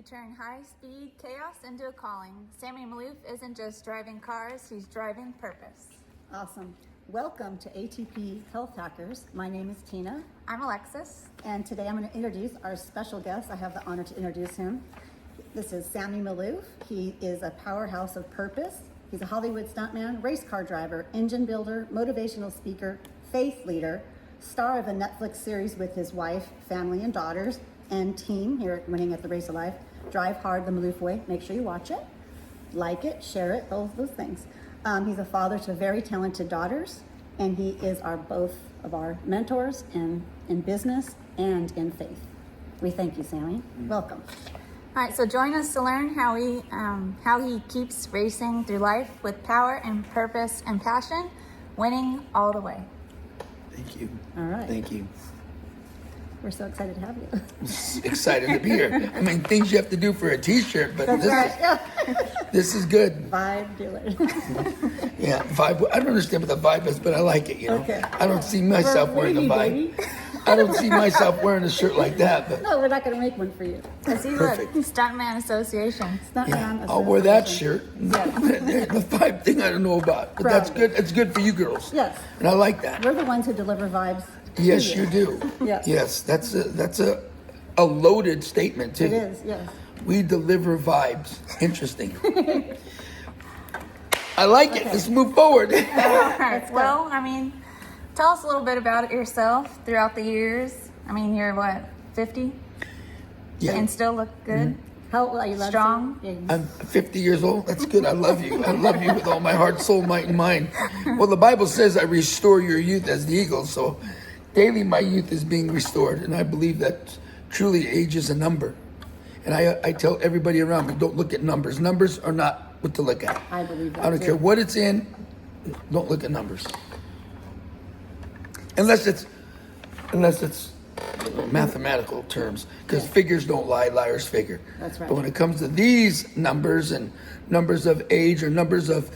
turn high-speed chaos into a calling. Sammy Maloof isn't just driving cars, he's driving purpose. Awesome. Welcome to ATP Health Hackers. My name is Tina. I'm Alexis. And today I'm going to introduce our special guest. I have the honor to introduce him. This is Sammy Maloof. He is a powerhouse of purpose. He's a Hollywood stuntman, race car driver, engine builder, motivational speaker, faith leader, star of a Netflix series with his wife, family, and daughters, and team here at Winning at the Race of Life. Drive Hard the Maloof Way. Make sure you watch it, like it, share it, those things. He's a father to very talented daughters, and he is both of our mentors in business and in faith. We thank you, Sammy. Welcome. All right, so join us to learn how he keeps racing through life with power and purpose and passion, winning all the way. Thank you. All right. Thank you. We're so excited to have you. Excited to be here. I mean, things you have to do for a T-shirt, but That's right. this is good. Vibe dealer. Yeah, vibe. I don't understand what the vibe is, but I like it. You know, Okay. I don't see myself wearing a vibe. I don't see myself wearing a shirt like that. But No, we're not going to make one for you. Because he's Perfect. a stuntman association. Stuntman yeah, I'll wear that Association. shirt. The vibe thing I don't know about, but that's good. It's good for you girls. Yes. And I like that. We're the ones who deliver vibes. to Yes, you do. Yes. Yes, that's a loaded statement too. It is, yes. We deliver vibes. Interesting. I like it. Let's move forward. All right, well, tell us a little bit about yourself throughout the years. You're what, 50? Yeah. And still look good? How old are you? Strong. Yeah. I'm 50 years old. That's good. I love you. I love you with all my heart, soul, might, and mind. Well, the Bible says I restore your youth as the eagle. So daily my youth is being restored. And I believe that truly age is a number. And I tell everybody around me, don't look at numbers. Numbers are not what to look at. I believe that I don't too. care what it's in. Don't look at numbers. Unless it's mathematical terms, because figures don't lie, liars figure. That's right. But when it comes to these numbers and numbers of age or numbers of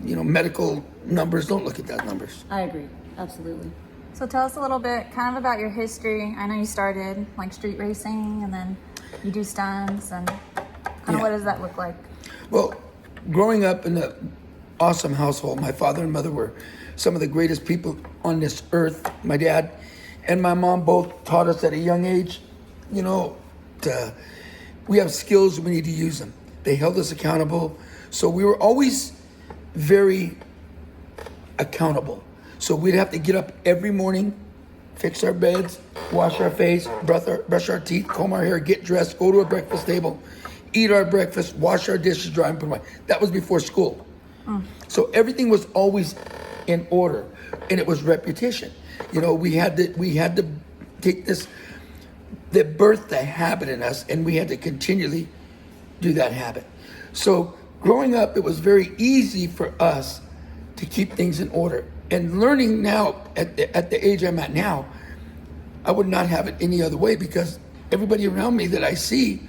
medical numbers, don't look at that numbers. I agree. Absolutely. So tell us a little bit kind of about your history. I know you started like street racing and then you do stunts and kind of what does that look like? Well, growing up in an awesome household, my father and mother were some of the greatest people on this earth. My dad and my mom both taught us at a young age, we have skills, we need to use them. They held us accountable. So we were always very accountable. So we'd have to get up every morning, fix our beds, wash our face, brush our teeth, comb our hair, get dressed, go to a breakfast table, eat our breakfast, wash our dishes, dry and put them away. That was before school. So everything was always in order, and it was repetition. We had to take this, that birthed the habit in us, and we had to continually do that habit. So growing up, it was very easy for us to keep things in order. And learning now, at the age I'm at now, I would not have it any other way, because everybody around me that I see,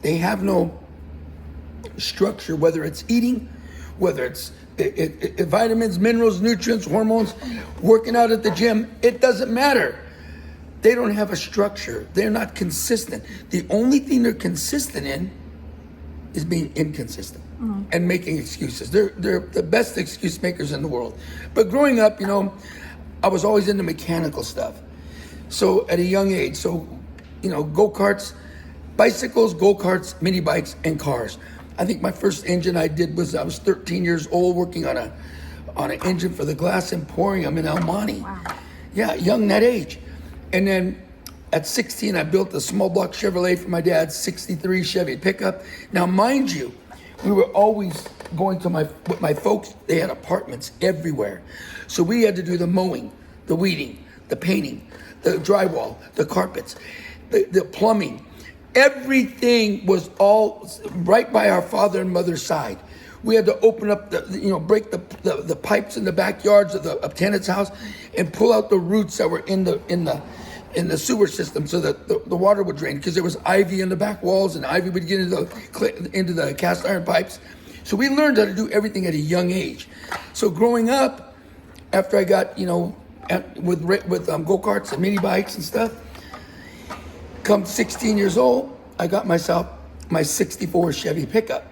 they have no structure, whether it's eating, whether it's vitamins, minerals, nutrients, hormones, working out at the gym, it doesn't matter. They don't have a structure. They're not consistent. The only thing they're consistent in is being inconsistent and making excuses. They're the best excuse makers in the world. But growing up, I was always into mechanical stuff. So at a young age, go-karts, bicycles, go-karts, mini bikes, and cars. I think my first engine I did was I was 13 years old working on an engine for the Glass Emporium in El Monte. Wow. Yeah, young that age. And then at 16, I built a small block Chevrolet for my dad's 63 Chevy pickup. Now, mind you, we were always going to with my folks. They had apartments everywhere. So we had to do the mowing, the weeding, the painting, the drywall, the carpets, the plumbing. Everything was all right by our father and mother's side. We had to open up break the pipes in the backyards of tenant's house and pull out the roots that were in the sewer system so that the water would drain, because there was ivy in the back walls and ivy would get into the cast iron pipes. So we learned how to do everything at a young age. So growing up, after I got with go-karts and mini bikes and stuff, come 16 years old, I got myself my 64 Chevy pickup.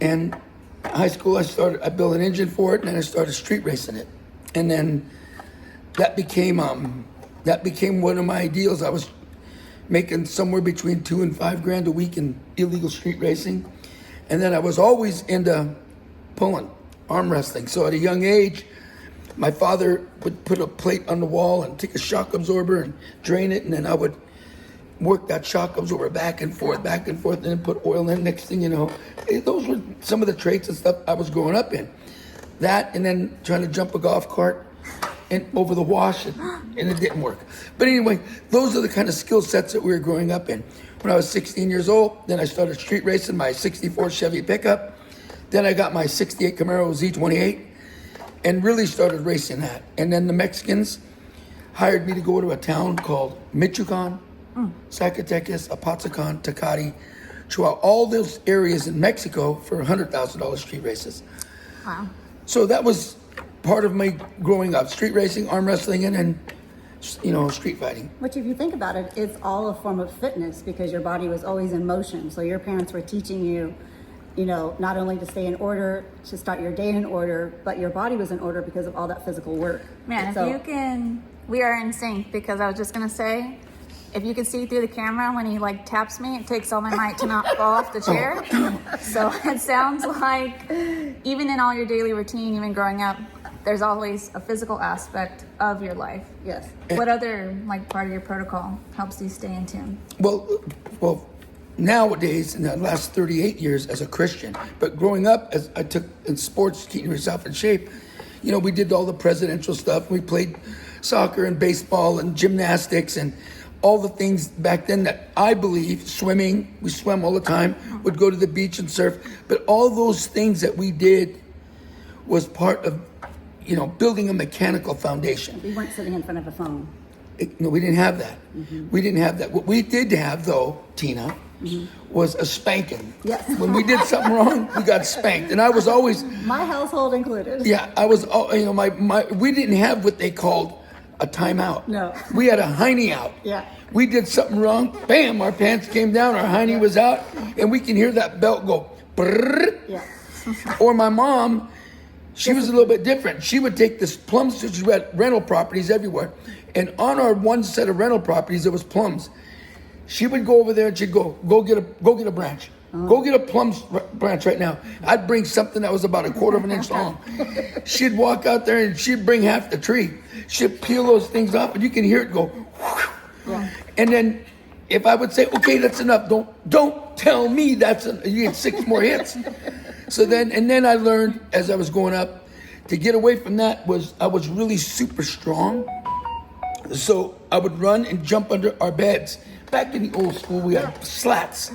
And high school, I built an engine for it, and then I started street racing it. And then that became one of my ideals. I was making somewhere between $2,000 and $5,000 a week in illegal street racing. And then I was always into pulling, arm wrestling. So at a young age, my father would put a plate on the wall and take a shock absorber and drain it, and then I would work that shock absorber back and forth, and then put oil in. Next thing you know, those were some of the traits and stuff I was growing up in. That, and then trying to jump a golf cart and over the wash, and it didn't work. But anyway, those are the kind of skill sets that we were growing up in. When I was 16 years old, then I started street racing my 64 Chevy pickup. Then I got my 68 Camaro Z28 and really started racing that. And then the Mexicans hired me to go to a town called Michoacan, Zacatecas, Apatzingán, Tecate, Chihuahua, all those areas in Mexico for $100,000 street races. Wow. So that was part of my growing up, street racing, arm wrestling, and then, street fighting. Which, if you think about it, it's all a form of fitness because your body was always in motion. So your parents were teaching you, not only to stay in order, to start your day in order, but your body was in order because of all that physical work. Man, we are in sync, because I was just going to say, if you could see through the camera when he taps me, it takes all my might to not fall off the chair. So it sounds like even in all your daily routine, even growing up, there's always a physical aspect of your life. Yes. What other part of your protocol helps you stay in tune? Well, nowadays, in the last 38 years as a Christian, but growing up, as I took in sports, keeping yourself in shape, we did all the presidential stuff. We played soccer and baseball and gymnastics and all the things back then that I believe, swimming, we swam all the time, would go to the beach and surf. But all those things that we did was part of, building a mechanical foundation. We weren't sitting in front of a phone. No, we didn't have that. We didn't have that. What we did have, though, Tina, was a spanking. Yes. When we did something wrong, we got spanked. And I was always... My household included. Yeah, I was, we didn't have what they called a timeout. No. We had a hiney out. Yeah. We did something wrong, bam, our pants came down, our hiney was out, and we can hear that belt go, brrr. Yeah. Or my mom, she was a little bit different. She would take this plums, she had rental properties everywhere, and on our one set of rental properties, there was plums. She would go over there and she'd go get a branch. Go get a plum branch right now. I'd bring something that was about 1/4 of an inch long. She'd walk out there and she'd bring half the tree. She'd peel those things off and you can hear it go. Yeah. And then if I would say, okay, that's enough. Don't tell me you get 6 more hits. So then I learned as I was going up to get away from that I was really super strong. So I would run and jump under our beds. Back in the old school, we had slats,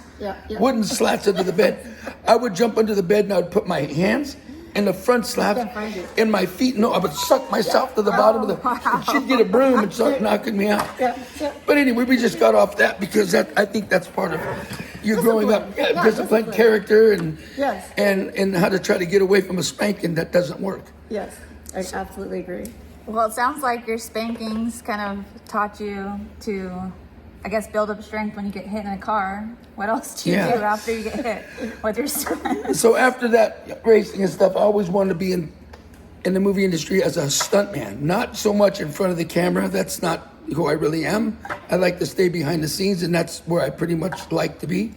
wooden slats under the bed. I would jump under the bed and I would put my hands in the front slabs and my feet. No, I would suck myself to the bottom of and she'd get a broom and start knocking me out. But anyway, we just got off that because I think that's part of you growing up, discipline, character, and how to try to get away from a spanking that doesn't work. Yes, I absolutely agree. Well, it sounds like your spankings kind of taught you to, I guess, build up strength when you get hit in a car. What else do you do after you get hit with your stunt? So after that racing and stuff, I always wanted to be in the movie industry as a stuntman. Not so much in front of the camera. That's not who I really am. I like to stay behind the scenes, and that's where I pretty much like to be.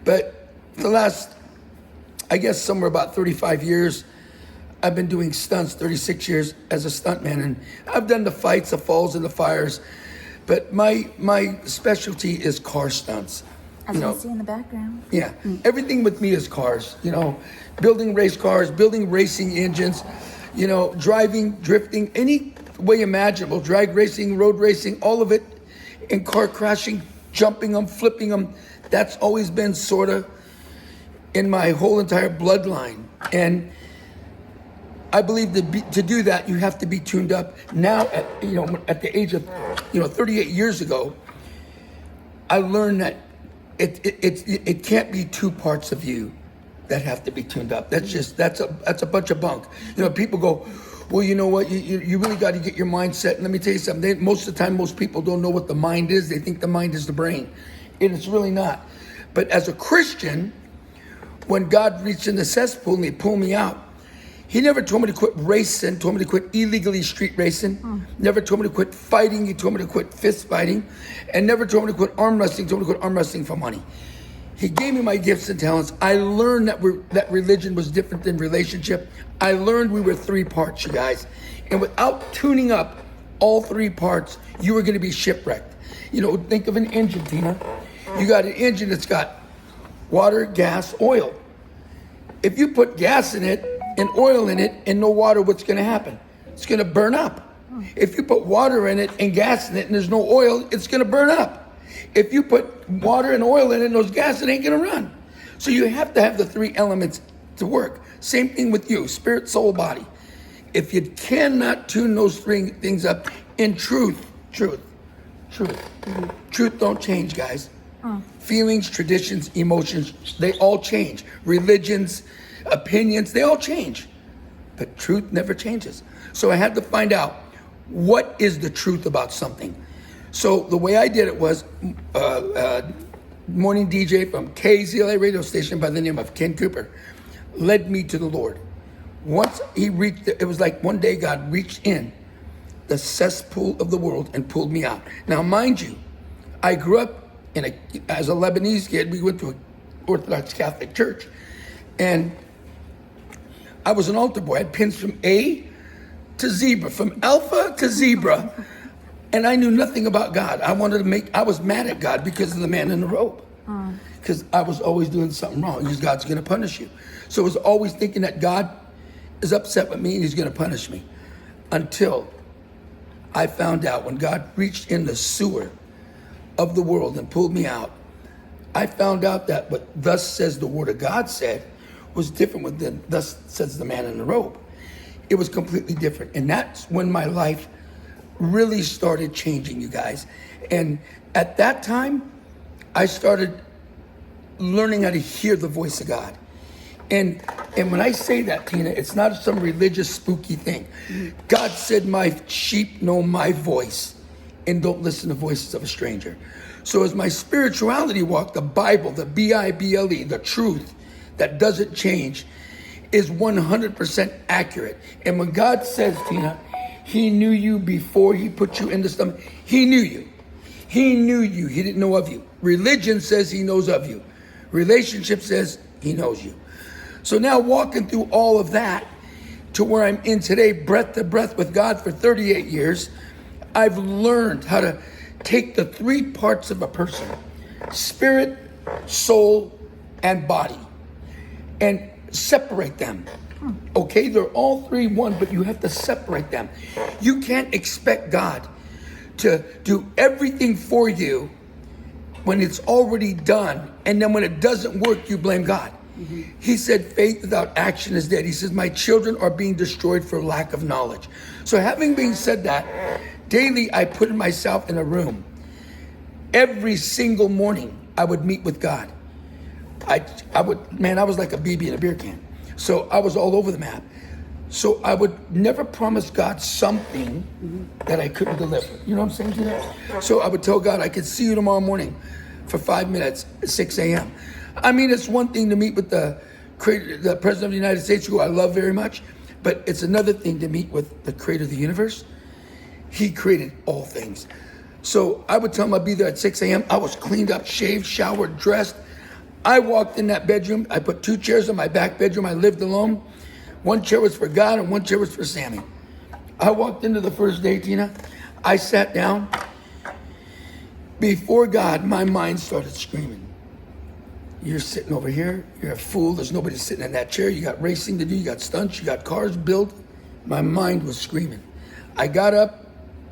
But the last, I guess, somewhere about 35 years, I've been doing stunts, 36 years as a stuntman, and I've done the fights, the falls, and the fires. But my specialty is car stunts. As you see in the background. Yeah, everything with me is cars. Building race cars, building racing engines, driving, drifting, any way imaginable. Drag racing, road racing, all of it, and car crashing, jumping them, flipping them. That's always been sort of in my whole entire bloodline. And I believe to do that, you have to be tuned up. Now, at the age of, 38 years ago, I learned that it can't be 2 parts of you that have to be tuned up. That's a bunch of bunk. People go, well, you know what? You really got to get your mind set. And let me tell you something. Most of the time, most people don't know what the mind is. They think the mind is the brain. and it's really not. But as a Christian, when God reached in the cesspool and he pulled me out, he never told me to quit racing, told me to quit illegally street racing, never told me to quit fighting, he told me to quit fist fighting, and never told me to quit arm wrestling, told me to quit arm wrestling for money. He gave me my gifts and talents. I learned that religion was different than relationship. I learned we were three parts, you guys. And without tuning up all three parts, you were going to be shipwrecked. You know, think of an engine, Tina. You got an engine that's got water, gas, oil. If you put gas in it and oil in it and no water, what's going to happen? It's going to burn up. If you put water in it and gas in it and there's no oil, it's going to burn up. If you put water and oil in it and those gas, it ain't going to run. So you have to have the three elements to work. Same thing with you, spirit, soul, body. If you cannot tune those three things up in truth don't change, guys. Feelings, traditions, emotions, they all change. Religions, opinions, they all change. But truth never changes. So I had to find out, what is the truth about something? So the way I did it was, morning DJ from KZLA radio station by the name of Ken Cooper led me to the Lord. Once he reached, it was like one day God reached in the cesspool of the world and pulled me out. Now, mind you, I grew up as a Lebanese kid. We went to an Orthodox Catholic church, and I was an altar boy. I had pins from A to zebra, from alpha to zebra, and I knew nothing about God. I was mad at God because of the man in the robe, because I was always doing something wrong, because God's going to punish you. So I was always thinking that God is upset with me and he's going to punish me, until I found out when God reached in the sewer of the world and pulled me out. I found out that what thus says the word of God said was different than thus says the man in the robe. It was completely different. And that's when my life really started changing, you guys. And at that time, I started learning how to hear the voice of God. And when I say that, Tina, it's not some religious spooky thing. God said, my sheep know my voice and don't listen to voices of a stranger. So as my spirituality walk, the Bible, the Bible, the truth that doesn't change, is 100% accurate. And when God says, Tina, he knew you before he put you in the stomach, he knew you. He knew you. He didn't know of you. Religion says he knows of you. Relationship says he knows you. So now walking through all of that to where I'm in today, breath to breath with God for 38 years, I've learned how to take the three parts of a person, spirit, soul, and body, and separate them. Okay, they're all three one, but you have to separate them. You can't expect God to do everything for you when it's already done, and then when it doesn't work, you blame God. He said faith without action is dead. He says my children are being destroyed for lack of knowledge. So having been said that, daily I put myself in a room. Every single morning I would meet with God. I was like a BB in a beer can. So I was all over the map. So I would never promise God something that I couldn't deliver. You know what I'm saying to that? So I would tell God, I could see you tomorrow morning for 5 minutes at 6 a.m. I mean, it's one thing to meet with the President of the United States, who I love very much, but it's another thing to meet with the Creator of the universe. He created all things. So I would tell him I'd be there at 6 a.m. I was cleaned up, shaved, showered, dressed. I walked in that bedroom. I put 2 chairs in my back bedroom. I lived alone. 1 chair was for God and 1 chair was for Sammy. I walked into the first day, Tina. I sat down. Before God, my mind started screaming. You're sitting over here. You're a fool. There's nobody sitting in that chair. You got racing to do. You got stunts. You got cars built. My mind was screaming. I got up.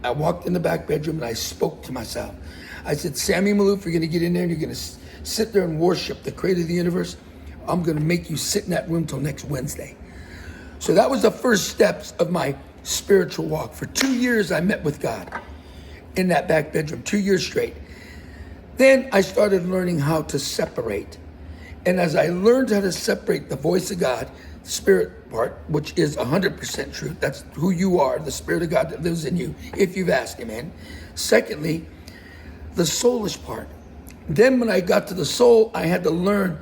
I walked in the back bedroom and I spoke to myself. I said, Sammy Maloof, you're going to get in there and you're going to sit there and worship the Creator of the universe. I'm going to make you sit in that room till next Wednesday. So that was the first steps of my spiritual walk. For 2 years, I met with God in that back bedroom, 2 years straight. Then I started learning how to separate. And as I learned how to separate the voice of God, the spirit part, which is 100% truth, that's who you are, the Spirit of God that lives in you, if you've asked him in. Secondly, the soulish part. Then when I got to the soul, I had to learn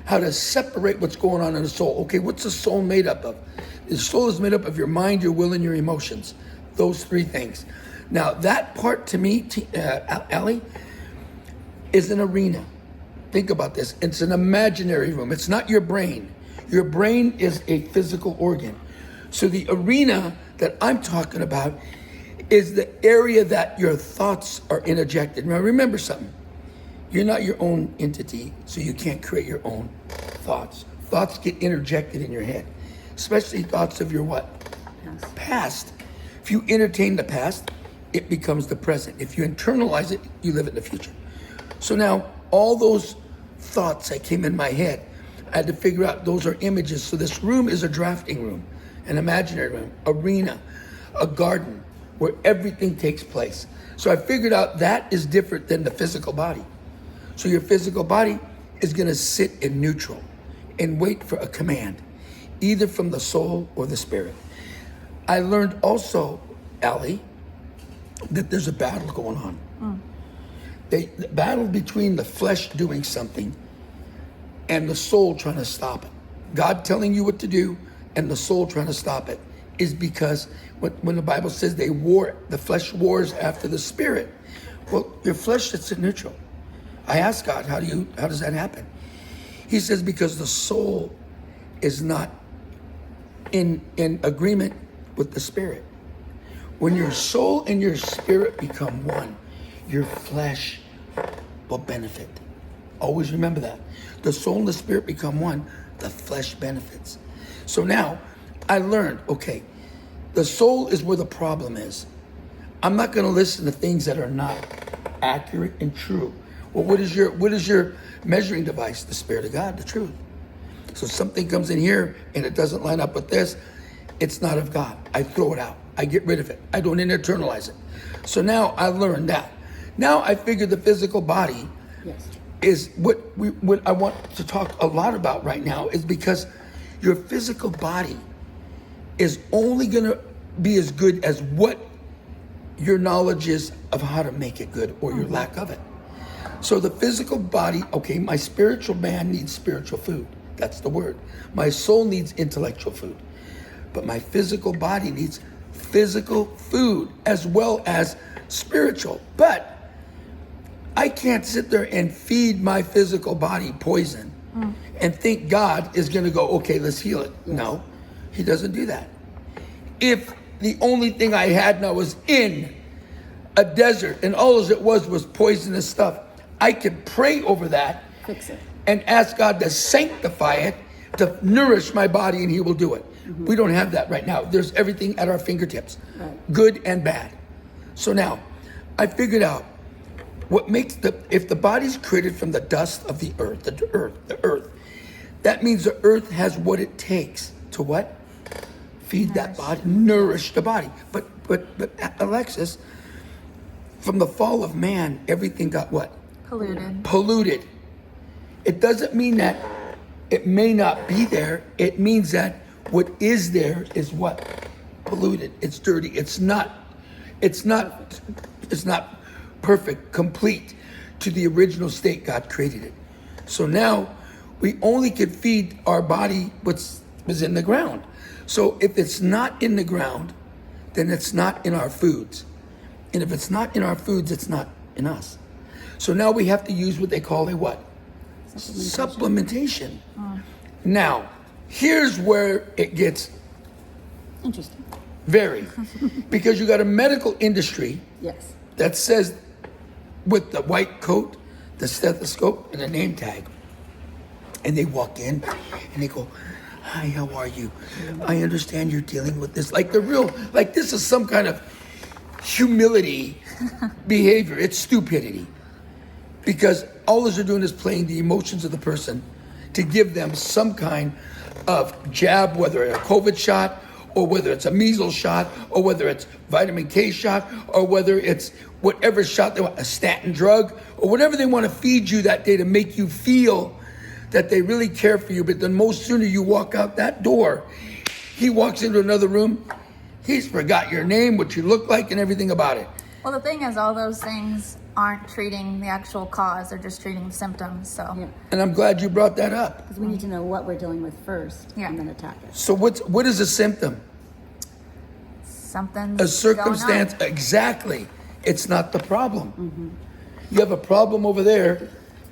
how to separate what's going on in the soul. Okay, what's the soul made up of? The soul is made up of your mind, your will, and your emotions. Those three things. Now, that part to me, Allie, is an arena. Think about this. It's an imaginary room. It's not your brain. Your brain is a physical organ. So the arena that I'm talking about is the area that your thoughts are interjected. Now, remember something. You're not your own entity, so you can't create your own thoughts. Thoughts get interjected in your head, especially thoughts of your what? Past. If you entertain the past, it becomes the present. If you internalize it, you live it in the future. So now, all those thoughts that came in my head, I had to figure out those are images. So this room is a drafting room, an imaginary room, arena, a garden where everything takes place. So I figured out that is different than the physical body. So your physical body is going to sit in neutral and wait for a command, either from the soul or the spirit. I learned also, Allie, that there's a battle going on. The battle between the flesh doing something and the soul trying to stop it. God telling you what to do and the soul trying to stop it is because when the Bible says the flesh wars after the spirit, well, your flesh sits in neutral. I asked God, how does that happen? He says, because the soul is not in agreement with the spirit. When your soul and your spirit become one, your flesh will benefit. Always remember that. The soul and the spirit become one, the flesh benefits. So now I learned, okay, the soul is where the problem is. I'm not going to listen to things that are not accurate and true. Well, what is your measuring device? The Spirit of God, the truth. So something comes in here and it doesn't line up with this, it's not of God. I throw it out. I get rid of it. I don't internalize it. So now I learned that. Now I figure the physical body is what I want to talk a lot about right now, is because your physical body is only going to be as good as what your knowledge is of how to make it good, or your lack of it. So the physical body, okay, my spiritual man needs spiritual food. That's the word. My soul needs intellectual food. But my physical body needs physical food as well as spiritual. But I can't sit there and feed my physical body poison and think God is going to go, okay, let's heal it. No, he doesn't do that. If the only thing I had now was in a desert and all it was poisonous stuff, I could pray over that, Fix it. and ask God to sanctify it, to nourish my body, and he will do it. We don't have that right now. There's everything at our fingertips, good and bad. So now, I figured out what makes if the body's created from the dust of the earth, the earth, that means the earth has what it takes to what? Feed that body, nourish the body. But Alexis, from the fall of man, everything got what? Polluted. It doesn't mean that it may not be there. It means that what is there is what? Polluted. It's dirty. It's not perfect, complete to the original state God created it. So now we only could feed our body what's in the ground. So if it's not in the ground, then it's not in our foods. And if it's not in our foods, it's not in us. So now we have to use what they call a what? Supplementation. Now, here's where it gets Interesting. very. Because you got a medical industry Yes. that says with the white coat, the stethoscope, and the name tag. And they walk in and they go, hi, how are you? I understand you're dealing with this. Like this is some kind of humility behavior. It's stupidity. Because all they're doing is playing the emotions of the person to give them some kind of jab, whether it's a COVID shot, or whether it's a measles shot, or whether it's vitamin K shot, or whether it's whatever shot they want, a statin drug, or whatever they want to feed you that day to make you feel that they really care for you. But then most sooner you walk out that door, he walks into another room, he's forgot your name, what you look like, and everything about it. Well, the thing is, all those things aren't treating the actual cause; they're just treating the symptoms. So, Yeah, And I'm glad you brought that up. because we need to know what we're dealing with first Yeah. and then attack it. So what is a symptom? something's A circumstance, going on. exactly. It's not the problem. You have a problem over there,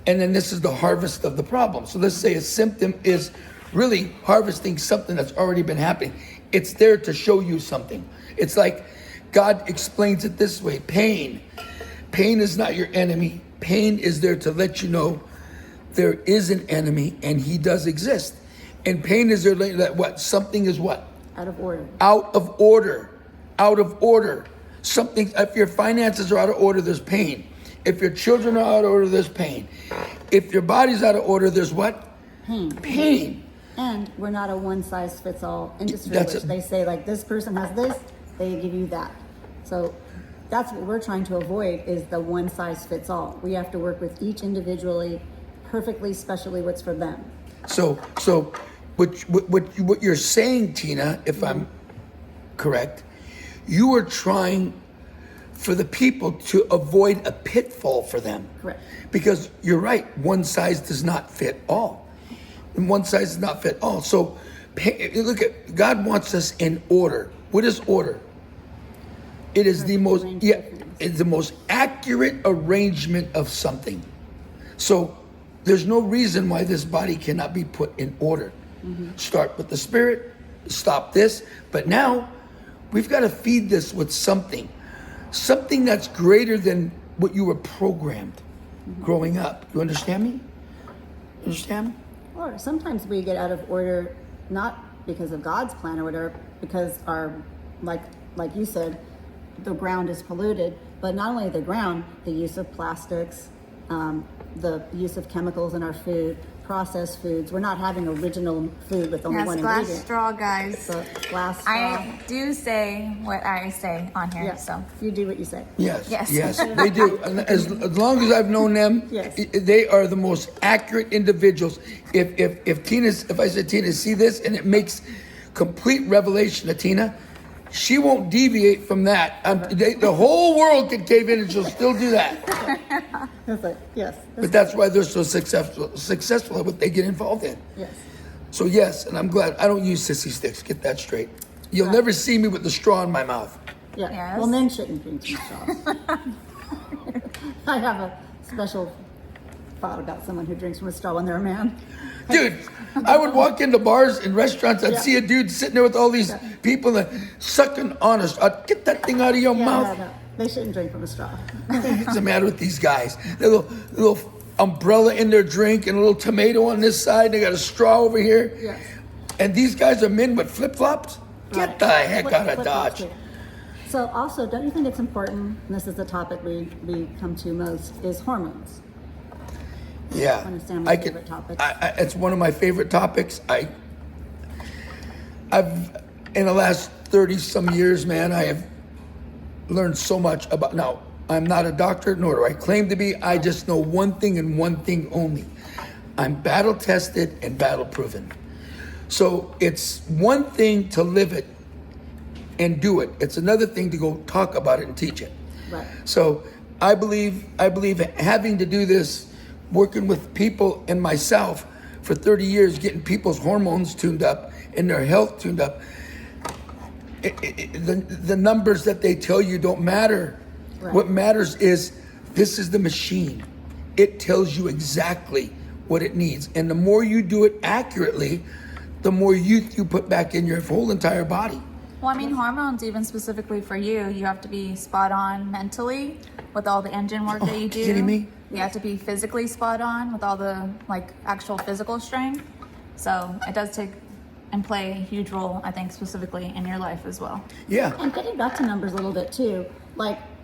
and then this is the harvest of the problem. So let's say a symptom is really harvesting something that's already been happening. It's there to show you something. It's like God explains it this way: pain. Pain is not your enemy. Pain is there to let you know there is an enemy and he does exist. And pain is there that what? Something is what? Out of order. Out of order. Out of order. Something, if your finances are out of order, there's pain. If your children are out of order, there's pain. If your body's out of order, there's what? Pain. Pain. And we're not a one-size-fits-all industry, That's which it. they say, like, this person has this, they give you that. So that's what we're trying to avoid, is the one-size-fits-all. We have to work with each individually, perfectly, specially what's for them. So what you're saying, Tina, if I'm correct, you are trying for the people to avoid a pitfall for them. Correct. Because you're right, one size does not fit all. And one size does not fit all. So look at, God wants us in order. What is order? It is the most, it's the most accurate arrangement of something. So there's no reason why this body cannot be put in order. Start with the spirit, stop this, but now we've got to feed this with something that's greater than what you were programmed growing up. You understand me? Understand? Or sometimes we get out of order, not because of God's plan or whatever, because our, like you said, the ground is polluted, but not only the ground, the use of plastics, the use of chemicals in our food, processed foods. We're not having original food with only Yes, one glass ingredient. straw, guys. So glass straw. I do say what I say on here. Yeah, So you do what you say. Yes. Yes. Yes, they do. And as long as I've known them, Yes. they are the most accurate individuals. If I said, Tina, see this, and it makes complete revelation to Tina, she won't deviate from that. The whole world could cave in and she'll still do that. It's like, yes. But that's why they're so successful at what they get involved in. Yes. So yes, and I'm glad I don't use sissy sticks. Get that straight. You'll never see me with the straw in my mouth. Yeah. Yes. Well, men shouldn't drink from straws. I have a special thought about someone who drinks from a straw when they're a man. Dude, I would walk into bars and restaurants. I'd Yeah. see a dude sitting there with all these people that sucking on us. I'd get that thing out of your mouth. No. They shouldn't drink from a straw. What's the matter with these guys? They little umbrella in their drink and a little tomato on this side. They got a straw over here. Yes. And these guys are men with flip-flops? Get Right. the heck out of Flip-flops Dodge. too. So also, don't you think it's important, and this is the topic we come to most, is hormones? Yeah. One of Sammy's favorite topics. It's one of my favorite topics. I've in the last 30 some years, man, I have learned so much about. Now, I'm not a doctor, nor do I claim to be. I just know one thing and one thing only. I'm battle tested and battle proven. So it's one thing to live it and do it. It's another thing to go talk about it and teach it. Right. So I believe having to do this, working with people and myself for 30 years, getting people's hormones tuned up and their health tuned up. The numbers that they tell you don't matter. Right. What matters is this is the machine. It tells you exactly what it needs. And the more you do it accurately, the more youth you put back in your whole entire body. Well, I mean, hormones, even specifically for you, you have to be spot on mentally with all the engine work that you do. Kidding me? You have to be physically spot on with all the actual physical strength. So it does take and play a huge role, I think, specifically in your life as well. Yeah. And getting back to numbers a little bit too,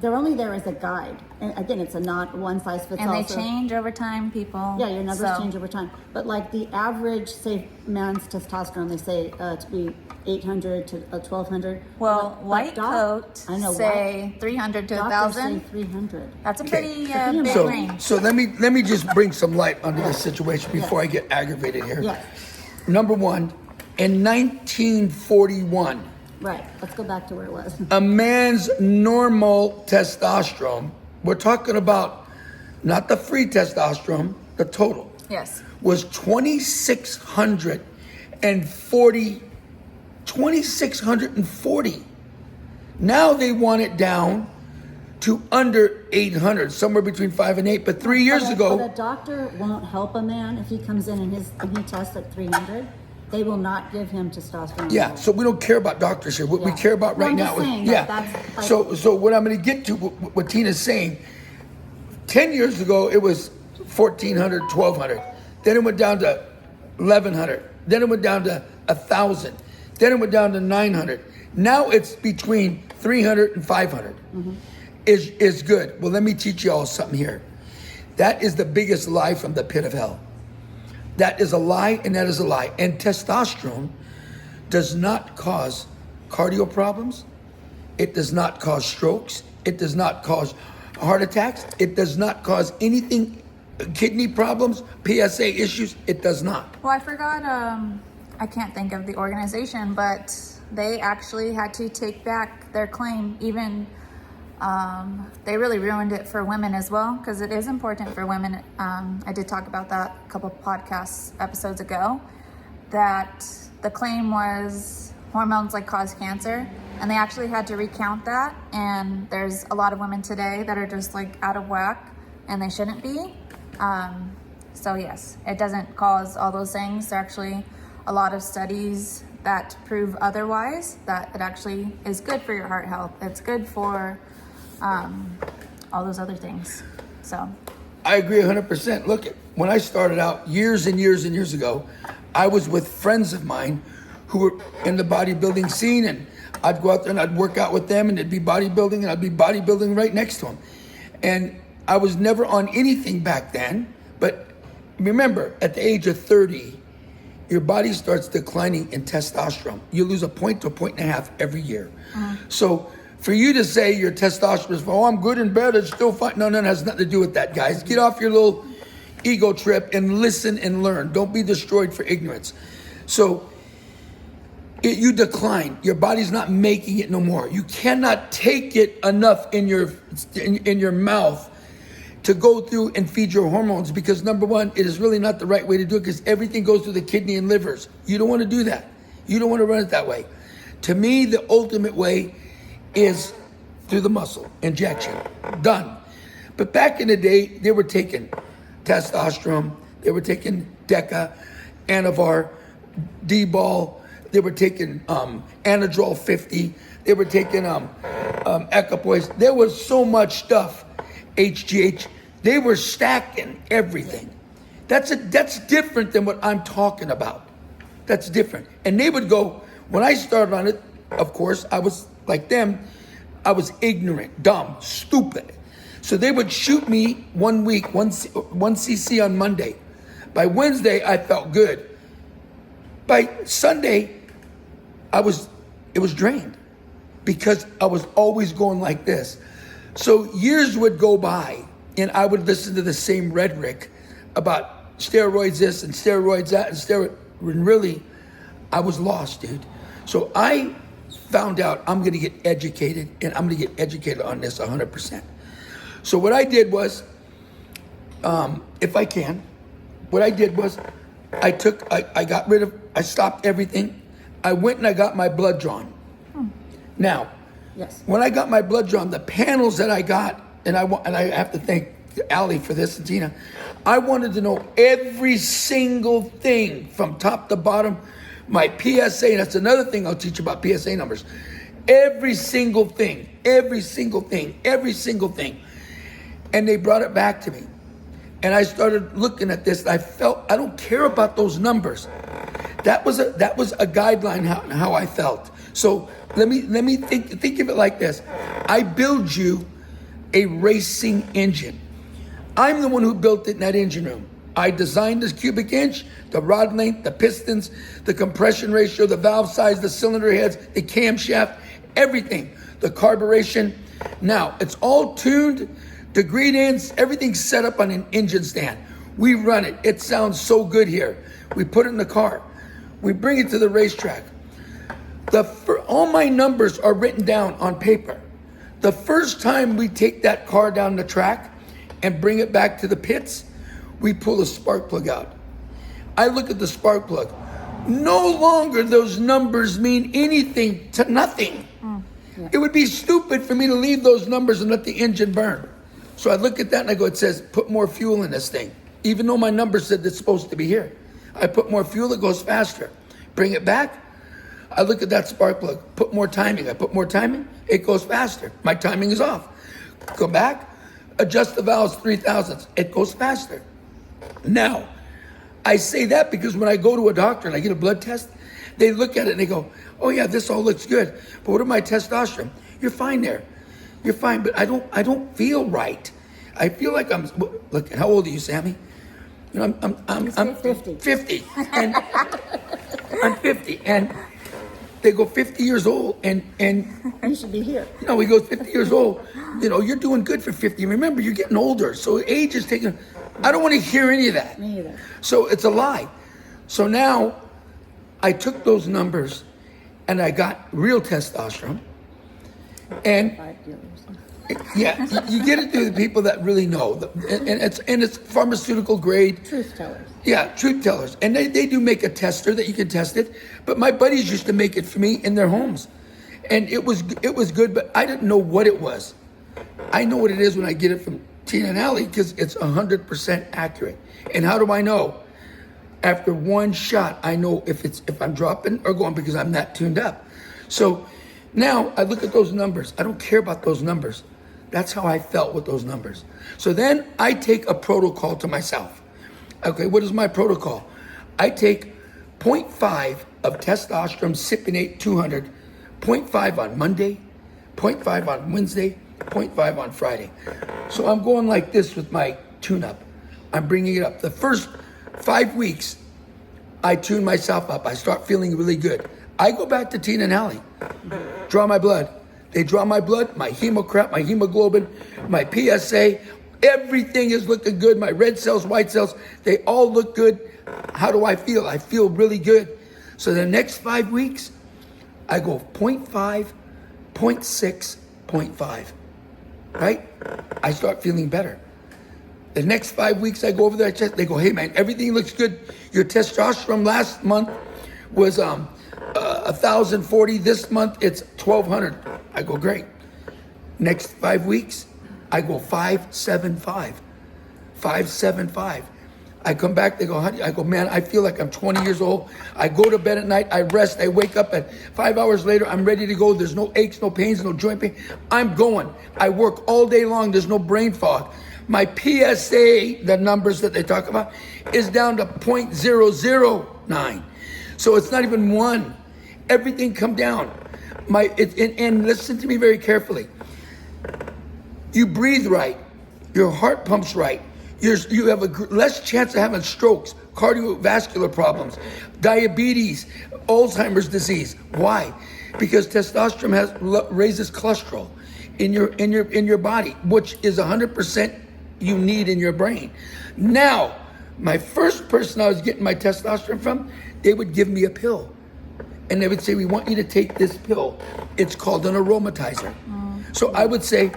they're only there as a guide. And again, it's a not one size fits all. And they change over time, people. Yeah, your numbers So- change over time. But the average, say, man's testosterone, they say to be 800 to 1200. Well, But white coat I know, say 300 to doctors say 1,000. 300. That's a pretty So big So, range. so let me just bring some light onto this situation before I get aggravated here. Yeah, Number one, in 1941, right. Let's go back to where it was. a man's normal testosterone we're talking about not the free testosterone, the total, Yes. was 2,640. 2,640. Now they want it down to under 800, somewhere between 5 and 8. But 3 years But ago, a doctor won't help a man if he comes in and he tests at 300. They will not give him testosterone. yeah. So we don't care about doctors here. What we Yeah. care about No, right I'm now just is saying yeah. that's like- So what I'm going to get to, what Tina's saying. 10 years ago, it was 1,400, 1,200. Then it went down to 1,100. Then it went down to 1,000. Then it went down to 900. Now it's between 300 and 500. Is good. Well, let me teach you all something here. That is the biggest lie from the pit of hell. That is a lie, and that is a lie. And testosterone does not cause cardio problems. It does not cause strokes. It does not cause heart attacks. It does not cause anything, kidney problems, PSA issues. It does not. Well, I forgot, I can't think of the organization, but they actually had to take back their claim. Even they really ruined it for women as well, because it is important for women. I did talk about that a couple podcasts episodes ago, that the claim was hormones like cause cancer, and they actually had to recount that. And there's a lot of women today that are just like out of whack, and they shouldn't be. So yes, it doesn't cause all those things. There are actually a lot of studies that prove otherwise, that it actually is good for your heart health. It's good for all those other things. So I agree 100%. Look, when I started out years and years and years ago, I was with friends of mine who were in the bodybuilding scene, and I'd go out there and I'd work out with them, and it'd be bodybuilding, and I'd be bodybuilding right next to them. And I was never on anything back then, but remember, at the age of 30, your body starts declining in testosterone. You lose a point to a point and a half every year. So for you to say your testosterone is, oh, I'm good in bed, it's still fine. No, it has nothing to do with that, guys. Get off your little ego trip and listen and learn. Don't be destroyed for ignorance. So you decline. Your body's not making it no more. You cannot take it enough in your mouth to go through and feed your hormones, because number one, it is really not the right way to do it, because everything goes through the kidney and livers. You don't want to do that. You don't want to run it that way. To me, the ultimate way is through the muscle injection. Done. But back in the day, they were taking testosterone, they were taking Deca, Anavar, D-ball, they were taking Anadrol 50, they were taking Equipoise. There was so much stuff, HGH. They were stacking everything. That's different than what I'm talking about. That's different. And they would go, when I started on it, of course, I was like them. I was ignorant, dumb, stupid. So they would shoot me 1 week, one cc on Monday. By Wednesday, I felt good. By Sunday, it was drained, because I was always going like this. So years would go by, and I would listen to the same rhetoric about steroids this and steroids that and and really, I was lost, dude. So I found out I'm going to get educated, and I'm going to get educated on this 100%. So what I did was, if I can, what I did was I stopped everything. I went and I got my blood drawn. Now, Yes. when I got my blood drawn, the panels that I got, and I have to thank Allie for this and Tina, I wanted to know every single thing from top to bottom. My PSA, and that's another thing I'll teach you about PSA numbers. Every single thing, every single thing, every single thing. And they brought it back to me. And I started looking at this, and I felt, I don't care about those numbers. That was a guideline how I felt. So let me think of it like this. I build you a racing engine. I'm the one who built it in that engine room. I designed this cubic inch, the rod length, the pistons, the compression ratio, the valve size, the cylinder heads, the camshaft, everything, the carburation. Now, it's all tuned, degreed in, everything's set up on an engine stand. We run it. It sounds so good here. We put it in the car. We bring it to the racetrack. All my numbers are written down on paper. The first time we take that car down the track and bring it back to the pits, we pull a spark plug out. I look at the spark plug. No longer those numbers mean anything to nothing. Yeah. It would be stupid for me to leave those numbers and let the engine burn. So I look at that and I go, it says, put more fuel in this thing. Even though my number said it's supposed to be here. I put more fuel, it goes faster. Bring it back. I look at that spark plug, put more timing. I put more timing, it goes faster. My timing is off. Go back, adjust the valves 3,000ths, it goes faster. Now, I say that because when I go to a doctor and I get a blood test, they look at it and they go, oh yeah, this all looks good. But what about my testosterone? You're fine there. You're fine, but I don't feel right. I feel like look, how old are you, Sammy? You know, I'm 50. 50. And I'm 50. And they go 50 years old and You should be here. no, he goes 50 years old. You know, you're doing good for 50. Remember, you're getting older. So age is taking, I don't want to hear any of that. Me either. So it's a lie. So now I took those numbers and I got real testosterone. And 5 dealers. yeah, you get it through the people that really know. And it's pharmaceutical grade. Truth tellers. Yeah, truth tellers. And they do make a tester that you can test it. But my buddies used to make it for me in their homes. And it was good, but I didn't know what it was. I know what it is when I get it from Tina and Allie because it's 100% accurate. And how do I know? After one shot, I know if I'm dropping or going because I'm not tuned up. So now I look at those numbers. I don't care about those numbers. That's how I felt with those numbers. So then I take a protocol to myself. Okay, what is my protocol? I take 0.5 of testosterone cypionate 200, 0.5 on Monday, 0.5 on Wednesday, 0.5 on Friday. So I'm going like this with my tune-up. I'm bringing it up. The first 5 weeks, I tune myself up. I start feeling really good. I go back to Tina and Allie, draw my blood. They draw my blood, my hemocrat, my hemoglobin, my PSA, everything is looking good. My red cells, white cells, they all look good. How do I feel? I feel really good. So the next 5 weeks, I go 0.5, 0.6, 0.5, right? I start feeling better. The next 5 weeks, I go over there, they go, hey man, everything looks good. Your testosterone last month was 1,040. This month, it's 1,200. I go, great. Next 5 weeks, I go 575. 575. I come back, they go, honey, I go, man, I feel like I'm 20 years old. I go to bed at night, I rest, I wake up at 5 hours later, I'm ready to go. There's no aches, no pains, no joint pain. I'm going. I work all day long, there's no brain fog. My PSA, the numbers that they talk about, is down to 0.009. So it's not even 1. Everything come down. And listen to me very carefully. You breathe right. Your heart pumps right. You have a less chance of having strokes, cardiovascular problems, diabetes, Alzheimer's disease. Why? Because testosterone raises cholesterol in your body, which is 100% you need in your brain. Now, my first person I was getting my testosterone from, they would give me a pill. And they would say, we want you to take this pill. It's called an aromatizer. So I would say,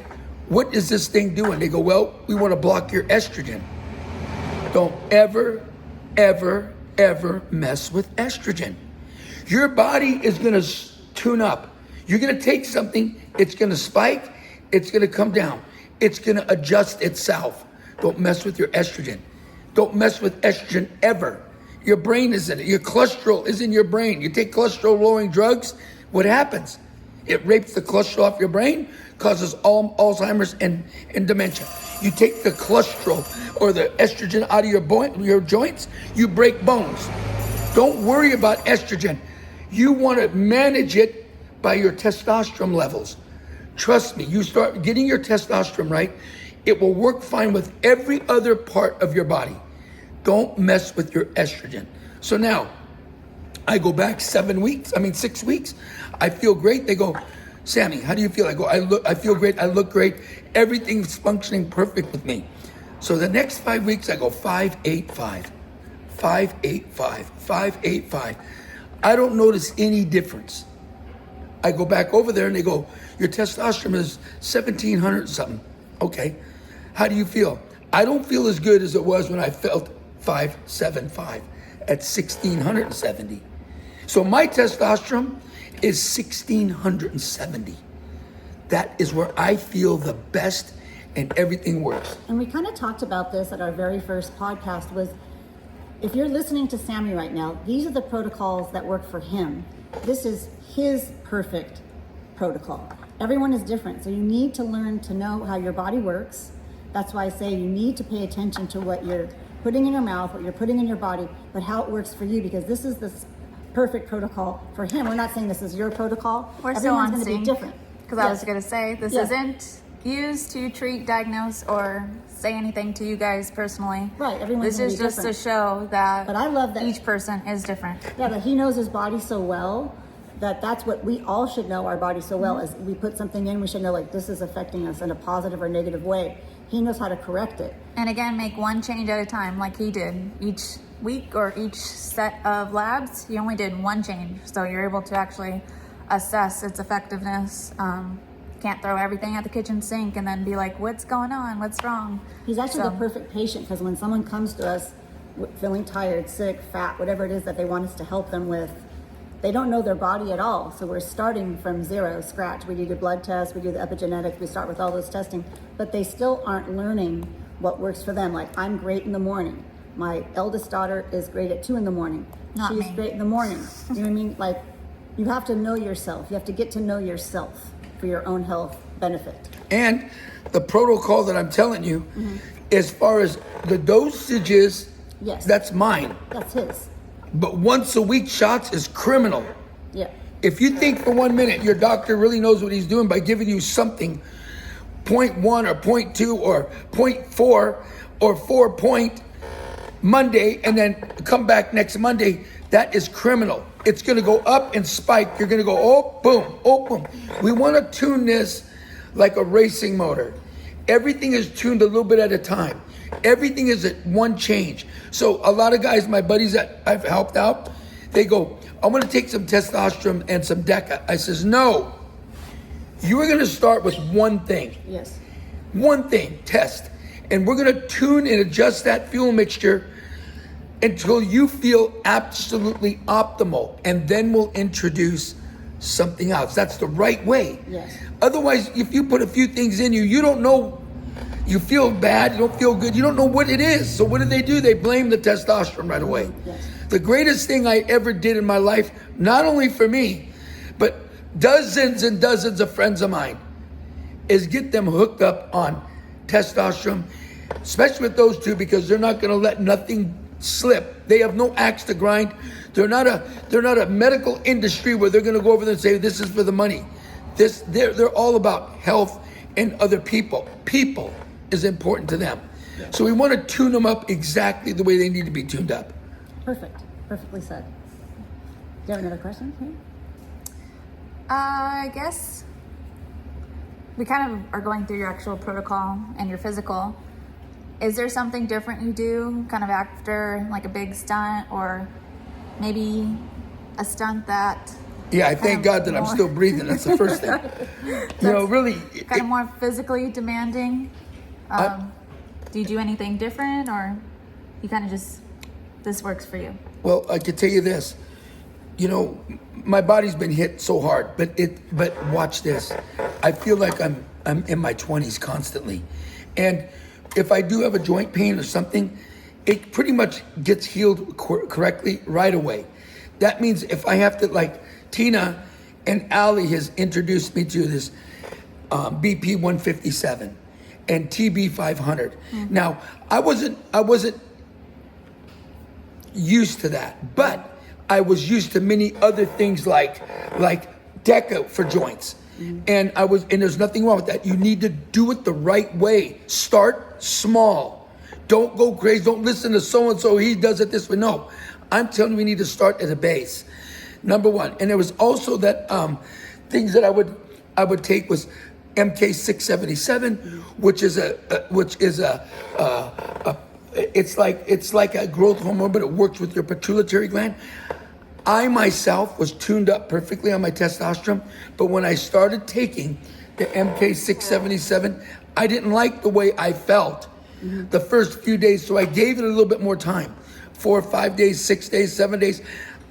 what is this thing doing? They go, well, we want to block your estrogen. Don't ever, ever, ever mess with estrogen. Your body is going to tune up. You're going to take something, it's going to spike, it's going to come down. It's going to adjust itself. Don't mess with your estrogen. Don't mess with estrogen ever. Your brain is in it. Your cholesterol is in your brain. You take cholesterol-lowering drugs, what happens? It rapes the cholesterol off your brain, causes Alzheimer's and dementia. You take the cholesterol or the estrogen out of your joints, you break bones. Don't worry about estrogen. You want to manage it by your testosterone levels. Trust me, you start getting your testosterone right, it will work fine with every other part of your body. Don't mess with your estrogen. So now, I go back 6 weeks. I feel great. They go, Sammy, how do you feel? I go, I feel great. I look great. Everything's functioning perfect with me. So the next 5 weeks, I go 585, 585, 585. I don't notice any difference. I go back over there and they go, your testosterone is 1,700 something. Okay, how do you feel? I don't feel as good as it was when I felt 575 at 1,670. So my testosterone is 1,670. That is where I feel the best and everything works. And we kind of talked about this at our very first podcast was, if you're listening to Sammy right now, these are the protocols that work for him. This is his perfect protocol. Everyone is different, so you need to learn to know how your body works. That's why I say you need to pay attention to what you're putting in your mouth, what you're putting in your body, but how it works for you, because this is the perfect protocol for him. We're not saying this is your protocol. We're still on going to be sync. different. Because I was going to say, this isn't used to treat, diagnose, or say anything to you guys personally. Right, everyone's This is gonna be just different. to show that, But I love that each person is different. Yeah, but he knows his body so well that that's what we all should know our body so well. As we put something in, we should know, like, this is affecting us in a positive or negative way. He knows how to correct it. And again, make one change at a time like he did. Each week or each set of labs, he only did one change. So you're able to actually assess its effectiveness. Can't throw everything at the kitchen sink and then be like, what's going on? What's wrong? He's actually So- the perfect patient, because when someone comes to us feeling tired, sick, fat, whatever it is that they want us to help them with, they don't know their body at all. So we're starting from zero, scratch. We do the blood test, we do the epigenetics, we start with all those testing, but they still aren't learning what works for them. Like, I'm great in the morning. My eldest daughter is great at 2 a.m. Not She's me. great in the morning. You know what I mean? Like, you have to know yourself. You have to get to know yourself for your own health benefit. And the protocol that I'm telling you, as far as the dosages, Yes. that's mine. That's his. But once a week shots is criminal. Yeah. If you think for 1 minute your doctor really knows what he's doing by giving you something 0.1 or 0.2 or 0.4 or 4 point Monday and then come back next Monday, that is criminal. It's going to go up and spike. You're going to go, oh, boom. We want to tune this like a racing motor. Everything is tuned a little bit at a time. Everything is at one change. So a lot of guys, my buddies that I've helped out, they go, I want to take some testosterone and some DECA. I says, no. You are going to start with one thing. Yes. One thing, test. And we're going to tune and adjust that fuel mixture until you feel absolutely optimal. And then we'll introduce something else. That's the right way. Yes. Otherwise, if you put a few things in you, you don't know, you feel bad, you don't feel good, you don't know what it is. So what do? They blame the testosterone right away. Yes. The greatest thing I ever did in my life, not only for me, but dozens and dozens of friends of mine, is get them hooked up on testosterone, especially with those two, because they're not going to let nothing slip. They have no axe to grind. They're not a medical industry where they're going to go over there and say this is for the money. They're all about health and other people. People is important to them. So we want to tune them up exactly the way they need to be tuned up. Perfect. Perfectly said. Do you have another question? Okay. I guess we kind of are going through your actual protocol and your physical. Is there something different you do kind of after like a big stunt, or maybe a stunt that Yeah, I thank God that I'm more- still breathing. That's the first thing. Really. kind of more physically demanding? Do you do anything different, or you kind of just, this works for you? Well, I can tell you this. My body's been hit so hard, but watch this. I feel like I'm in my 20s constantly. And if I do have a joint pain or something, it pretty much gets healed correctly right away. That means if I have to, like Tina and Allie has introduced me to this BP 157 and TB 500. Now, I wasn't used to that, but I was used to many other things like DECA for joints. And there's nothing wrong with that. You need to do it the right way. Start small. Don't go crazy. Don't listen to so-and-so. He does it this way. No, I'm telling you, we need to start at a base. Number one. And there was also that things that I would take was MK677, which is it's like a growth hormone, but it works with your pituitary gland. I myself was tuned up perfectly on my testosterone, but when I started taking the MK677, I didn't like the way I felt the first few days, so I gave it a little bit more time. 4 or 5 days, 6 days, 7 days.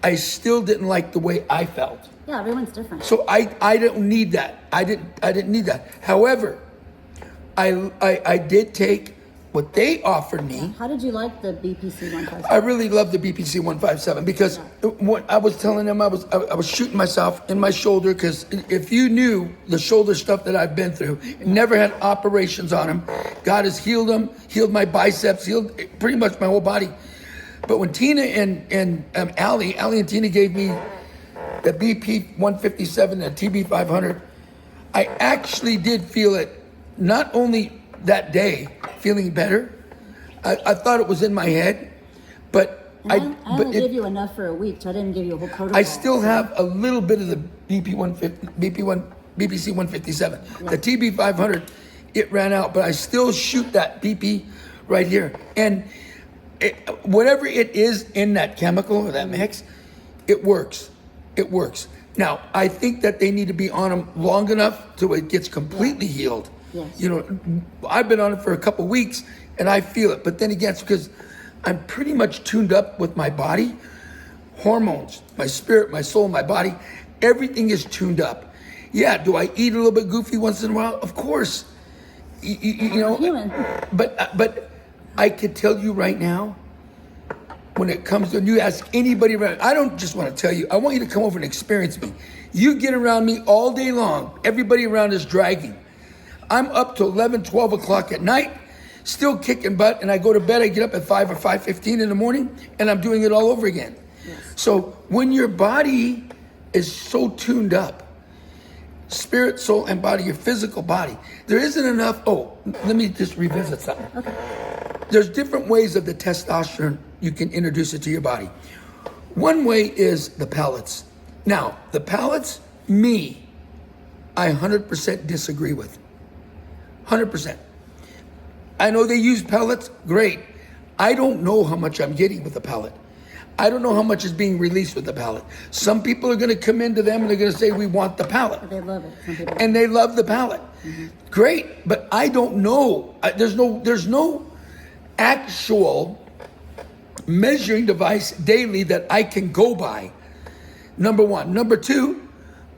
I still didn't like the way I felt. Yeah, everyone's different. So I don't need that. I didn't need that. However, I did take what they offered me. How did you like the BPC 157? I really love the BPC 157 because what I was telling them, I was shooting myself in my shoulder, because if you knew the shoulder stuff that I've been through, never had operations on them. God has healed them, healed my biceps, healed pretty much my whole body. But when Tina and Allie and Tina gave me the BP 157 and TB 500, I actually did feel it, not only that day, feeling better. I thought it was in my head, but I only gave you enough for a week, so I didn't give you a whole protocol. I still have a little bit of the BPC 157. Yeah. The TB 500, it ran out, but I still shoot that BP right here. And whatever it is in that chemical or that mix, it works. It works. Now, I think that they need to be on them long enough till it gets completely healed. Yes. You know, I've been on it for a couple weeks and I feel it. But then again, it's because I'm pretty much tuned up with my body, hormones, my spirit, my soul, my body. Everything is tuned up. Yeah, do I eat a little bit goofy once in a while? Of course. You know, human. But I could tell you right now, when it comes to, you ask anybody around, I don't just want to tell you, I want you to come over and experience me. You get around me all day long, everybody around is dragging. I'm up to 11, 12 o'clock at night, still kicking butt, and I go to bed, I get up at 5 or 5:15 in the morning, and I'm doing it all over again. Yes. So when your body is so tuned up, spirit, soul, and body, your physical body, there isn't enough, let me just revisit something. Okay. There's different ways of the testosterone you can introduce it to your body. One way is the pellets. Now, the pellets, I 100% disagree with. 100%. I know they use pellets, great. I don't know how much I'm getting with the pellet. I don't know how much is being released with the pellet. Some people are going to come into them and they're going to say, we want the pellet. But they love it. Some people and they love the pellet. Mm-hmm. Great, but I don't know. There's no actual measuring device daily that I can go by. Number one. Number two,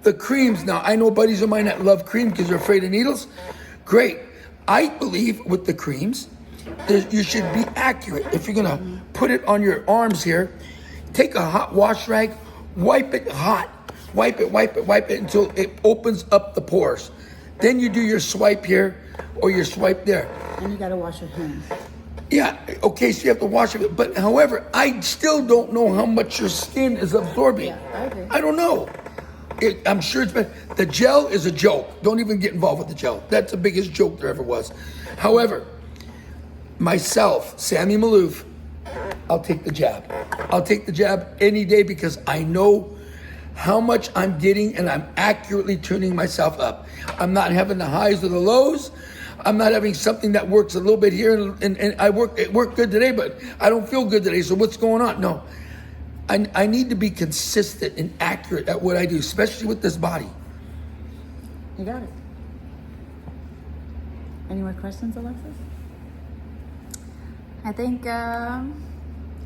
the creams. Now, I know buddies of mine that love cream because they're afraid of needles. Great. I believe with the creams, you should be accurate. If you're going to put it on your arms here, take a hot wash rag, wipe it hot. Wipe it until it opens up the pores. Then you do your swipe here or your swipe there. And you got to wash your hands. Yeah, okay, so you have to wash it. But however, I still don't know how much your skin is absorbing. Yeah, I agree. I don't know. I'm sure it's been, the gel is a joke. Don't even get involved with the gel. That's the biggest joke there ever was. However, myself, Sammy Maloof, I'll take the jab. I'll take the jab any day because I know how much I'm getting and I'm accurately tuning myself up. I'm not having the highs or the lows. I'm not having something that works a little bit here and it worked good today, but I don't feel good today. So what's going on? No. I need to be consistent and accurate at what I do, especially with this body. You got it. Any more questions, Alexis? I think,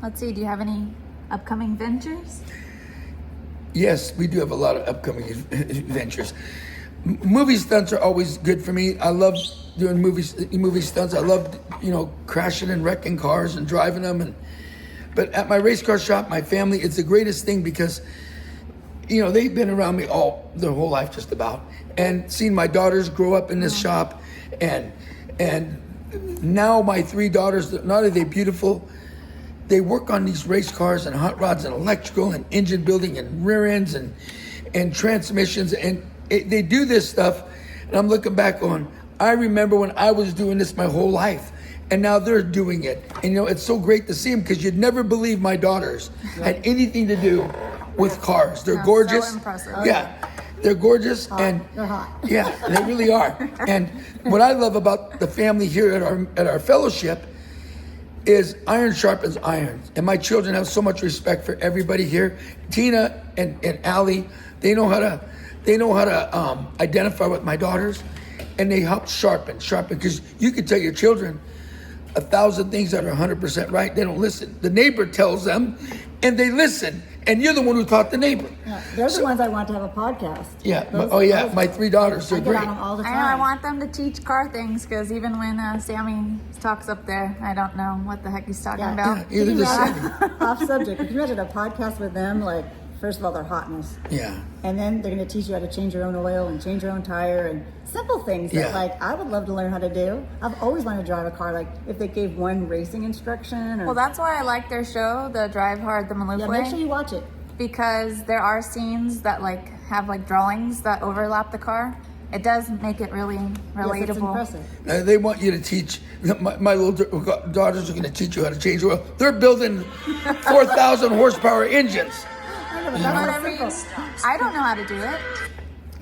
let's see, do you have any upcoming ventures? Yes, we do have a lot of upcoming ventures. Movie stunts are always good for me. I love doing movie stunts. I love, crashing and wrecking cars and driving them. But at my race car shop, my family, it's the greatest thing because, they've been around me their whole life just about. And seeing my daughters grow up in this shop and now my 3 daughters, not only are they beautiful, they work on these race cars and hot rods and electrical and engine building and rear ends and transmissions. And they do this stuff. And I'm looking back on, I remember when I was doing this my whole life. And now they're doing it. And it's so great to see them because you'd never believe my daughters had anything to do with cars. They're gorgeous. So impressive. Yeah. They're gorgeous. They're hot. Yeah, they really are. And what I love about the family here at our fellowship, is iron sharpens iron. And my children have so much respect for everybody here. Tina and Allie, they know how to identify with my daughters, and they help sharpen, because you can tell your children 1,000 things that are 100% right. They don't listen. The neighbor tells them, and they listen. And you're the one who taught the neighbor. Yeah, they're the ones I want to have a podcast. Yeah. Those, My 3 daughters are I get great. on them all the I time. know, I want them to teach car things, because even when Sammy talks up there, I don't know what the heck he's talking about. Yeah, either the same. Off subject. Can you imagine a podcast with them? Like, first of all, their hotness. Yeah. And then they're going to teach you how to change your own oil and change your own tire and simple things that, like, I would love to learn how to do. I've always wanted to drive a car. Like, if they gave one racing instruction. Or, Well, that's why I like their show, the Drive Hard, the Maloof yeah, Way. make sure you watch it. Because there are scenes that like have like drawings that overlap the car. It does make it really relatable. Yes, it's impressive. They want you to teach. My little daughters are going to teach you how to change oil. They're building 4,000 horsepower engines. I know, but that's But not I mean, simple. I don't know how to do it.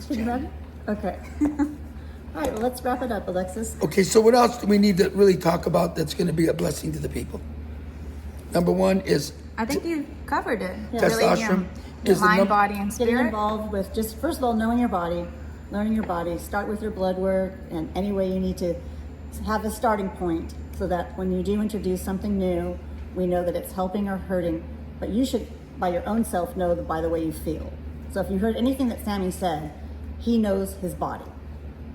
Should you ready? Okay. All right, well, let's wrap it up, Alexis. Okay, so what else do we need to really talk about that's going to be a blessing to the people? Number 1 is I think you covered it. testosterone Your is the mind, body, and Getting spirit. involved with just, first of all, knowing your body, learning your body. Start with your blood work and any way you need to have a starting point so that when you do introduce something new, we know that it's helping or hurting. But you should, by your own self, know by the way you feel. So if you heard anything that Sammy said, he knows his body.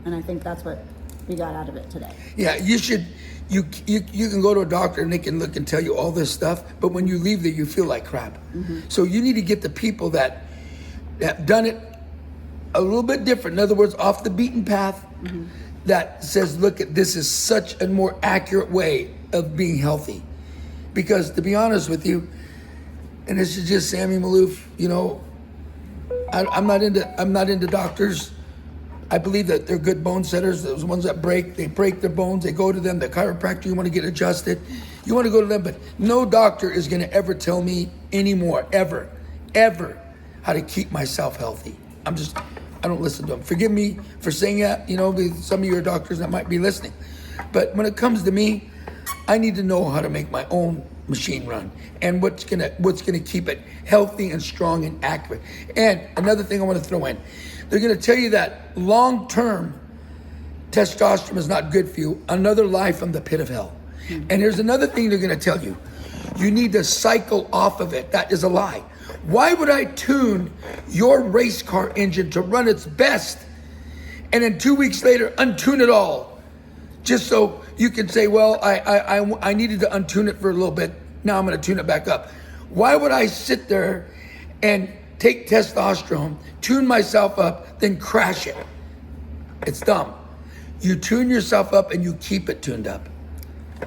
And I think that's what we got out of it today. Yeah, you should. You can go to a doctor and they can look and tell you all this stuff, but when you leave there, you feel like crap. So you need to get the people that have done it a little bit different. In other words, off the beaten path. That says, look, this is such a more accurate way of being healthy. Because to be honest with you, and this is just Sammy Maloof, you know, I'm not into doctors. I believe that they're good bone setters. Those ones that they break their bones, they go to them. The chiropractor, you want to get adjusted, you want to go to them. But no doctor is going to ever tell me anymore, ever, how to keep myself healthy. I don't listen to them. Forgive me for saying that, you know, some of your doctors that might be listening. But when it comes to me, I need to know how to make my own machine run and what's gonna keep it healthy and strong and accurate. And another thing I want to throw in, they're gonna tell you that long-term testosterone is not good for you. Another lie from the pit of hell. And here's another thing they're gonna tell you. You need to cycle off of it. That is a lie. Why would I tune your race car engine to run its best and then 2 weeks later untune it all? Just so you can say, well, I needed to untune it for a little bit. Now I'm going to tune it back up. Why would I sit there and take testosterone, tune myself up, then crash it? It's dumb. You tune yourself up and you keep it tuned up.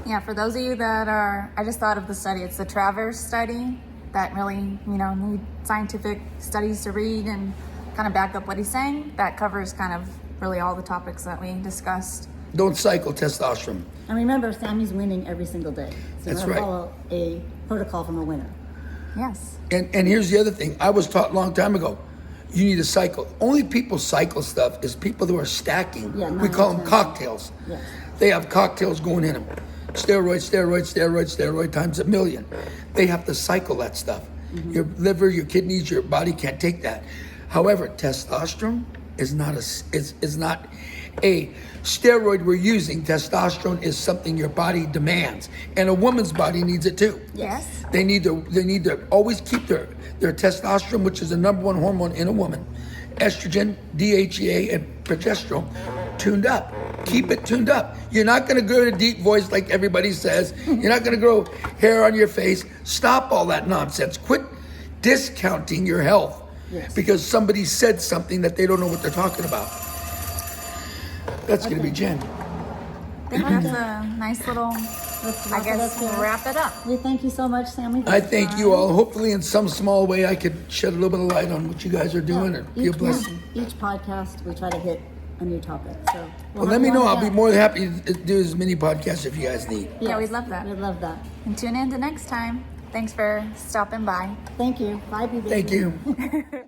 Yeah, for those of you that are, I just thought of the study. It's the Travers study that really, need scientific studies to read and kind of back up what he's saying. That covers kind of really all the topics that we discussed. Don't cycle testosterone. And remember, Sammy's winning every single day. So That's you gotta right. follow a protocol from a winner. Yes. And here's the other thing. I was taught a long time ago. You need to cycle. Only people cycle stuff is people who are stacking. Yeah, We call them 9 or 10. cocktails. Yes. They have cocktails going in them. Steroid times a million. They have to cycle that stuff. Your liver, your kidneys, your body can't take that. However, testosterone is not a steroid we're using. Testosterone is something your body demands, and a woman's body needs it too. Yes. They need to always keep their testosterone, which is the number one hormone in a woman, estrogen, DHEA, and progesterone, tuned up. Keep it tuned up. You're not going to grow a deep voice like everybody says. You're not going to grow hair on your face. Stop all that nonsense. Quit discounting your health because somebody said something that they don't know what they're talking about. That's going to be Jen. I think that's a nice little, Let's I wrap it up guess, here. wrap it up. We thank you so much, Sammy. for I your thank you time. all. Hopefully in some small way I could shed a little bit of light on what you guys are doing and be a blessing. Each podcast, we try to hit a new topic. So Well, let me know. I'll be more than happy to do as many podcasts if you guys need. Yeah, we'd love that. We'd love that. And tune in to next time. Thanks for stopping by. Thank you. Bye, baby. Thank you.